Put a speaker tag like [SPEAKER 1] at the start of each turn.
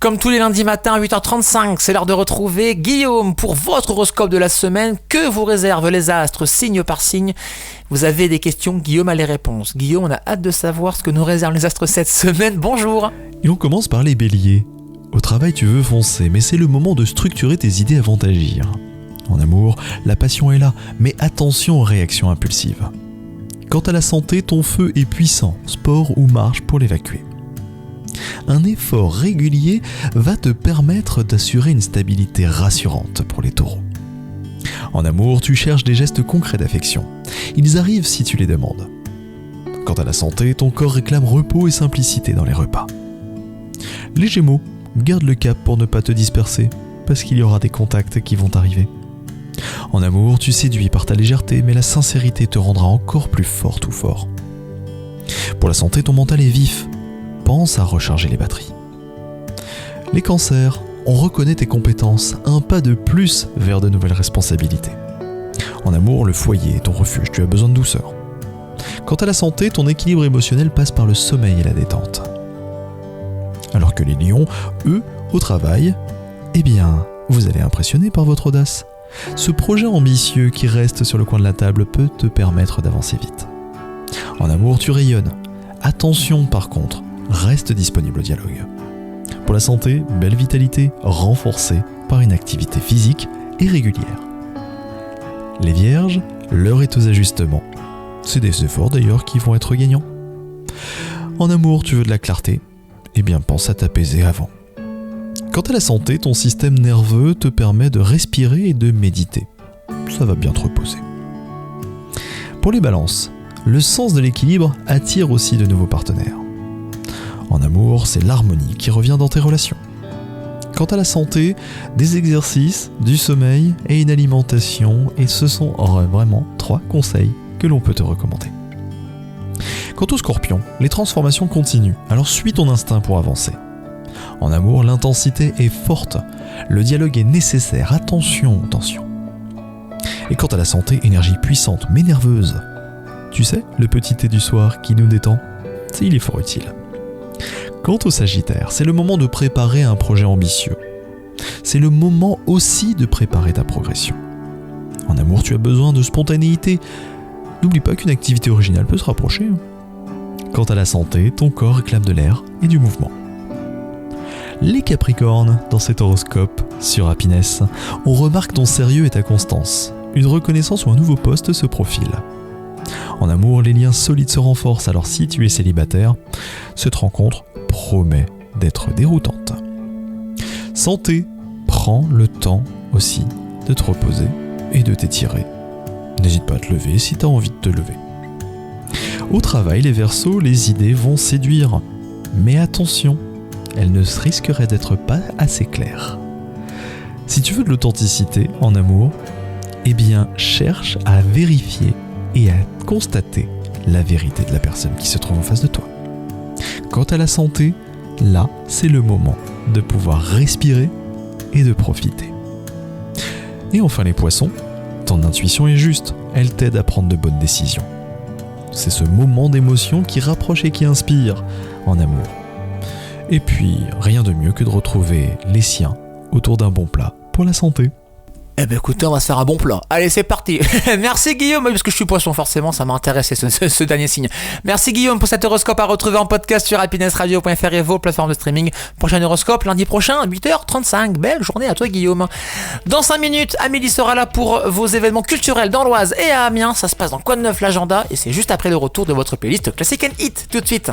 [SPEAKER 1] Comme tous les lundis matins à 8h35, c'est l'heure de retrouver Guillaume pour votre horoscope de la semaine. Que vous réservent les astres signe par signe? Vous avez des questions, Guillaume a les réponses. Guillaume, on a hâte de savoir ce que nous réservent les astres cette semaine. Bonjour.
[SPEAKER 2] Et on commence par les béliers. Au travail, tu veux foncer, mais c'est le moment de structurer tes idées avant d'agir. En amour, la passion est là, mais attention aux réactions impulsives. Quant à la santé, ton feu est puissant, sport ou marche pour l'évacuer. Un effort régulier va te permettre d'assurer une stabilité rassurante pour les taureaux. En amour, tu cherches des gestes concrets d'affection. Ils arrivent si tu les demandes. Quant à la santé, ton corps réclame repos et simplicité dans les repas. Les Gémeaux, garde le cap pour ne pas te disperser, parce qu'il y aura des contacts qui vont arriver. En amour, tu séduis par ta légèreté, mais la sincérité te rendra encore plus forte ou fort. Pour la santé, ton mental est vif. Pense à recharger les batteries. Les cancers, on reconnaît tes compétences, un pas de plus vers de nouvelles responsabilités. En amour, le foyer est ton refuge, tu as besoin de douceur. Quant à la santé, ton équilibre émotionnel passe par le sommeil et la détente. Alors que les lions, eux, au travail, eh bien, vous allez impressionner par votre audace. Ce projet ambitieux qui reste sur le coin de la table peut te permettre d'avancer vite. En amour, tu rayonnes. Attention par contre, reste disponible au dialogue. Pour la santé, belle vitalité renforcée par une activité physique et régulière. Les vierges, l'heure est aux ajustements. C'est des efforts d'ailleurs qui vont être gagnants. En amour, tu veux de la clarté? Eh bien, pense à t'apaiser avant. Quant à la santé, ton système nerveux te permet de respirer et de méditer. Ça va bien te reposer. Pour les balances, le sens de l'équilibre attire aussi de nouveaux partenaires. En amour, c'est l'harmonie qui revient dans tes relations. Quant à la santé, des exercices, du sommeil et une alimentation, et ce sont vraiment 3 conseils que l'on peut te recommander. Quant aux scorpions, les transformations continuent, alors suis ton instinct pour avancer. En amour, l'intensité est forte, le dialogue est nécessaire, attention. Et quant à la santé, énergie puissante mais nerveuse. Tu sais, le petit thé du soir qui nous détend, il est fort utile. Quant au Sagittaire, c'est le moment de préparer un projet ambitieux. C'est le moment aussi de préparer ta progression. En amour, tu as besoin de spontanéité. N'oublie pas qu'une activité originale peut se rapprocher. Quant à la santé, ton corps réclame de l'air et du mouvement. Les Capricornes, dans cet horoscope sur Happiness, on remarque ton sérieux et ta constance. Une reconnaissance ou un nouveau poste se profile. En amour, les liens solides se renforcent, alors si tu es célibataire, cette rencontre promet d'être déroutante. Santé, prends le temps aussi de te reposer et de t'étirer. N'hésite pas à te lever si tu as envie de te lever. Au travail, les Verseaux, les idées vont séduire. Mais attention, elles ne risqueraient d'être pas assez claires. Si tu veux de l'authenticité en amour, eh bien cherche à vérifier et à constater la vérité de la personne qui se trouve en face de toi. Quant à la santé, là, c'est le moment de pouvoir respirer et de profiter. Et enfin les poissons, ton intuition est juste, elle t'aide à prendre de bonnes décisions. C'est ce moment d'émotion qui rapproche et qui inspire en amour. Et puis, rien de mieux que de retrouver les siens autour d'un bon plat pour la santé.
[SPEAKER 1] Eh ben écoutez, on va se faire un bon plat. Allez, c'est parti. Merci Guillaume, parce que je suis poisson forcément, ça m'a intéressé ce dernier signe. Merci Guillaume pour cet horoscope à retrouver en podcast sur happinessradio.fr et vos plateformes de streaming. Prochain horoscope lundi prochain, 8h35. Belle journée à toi Guillaume. Dans 5 minutes, Amélie sera là pour vos événements culturels dans l'Oise et à Amiens. Ça se passe dans Quoi de neuf l'agenda et c'est juste après le retour de votre playlist Classic & Hit. Tout de suite.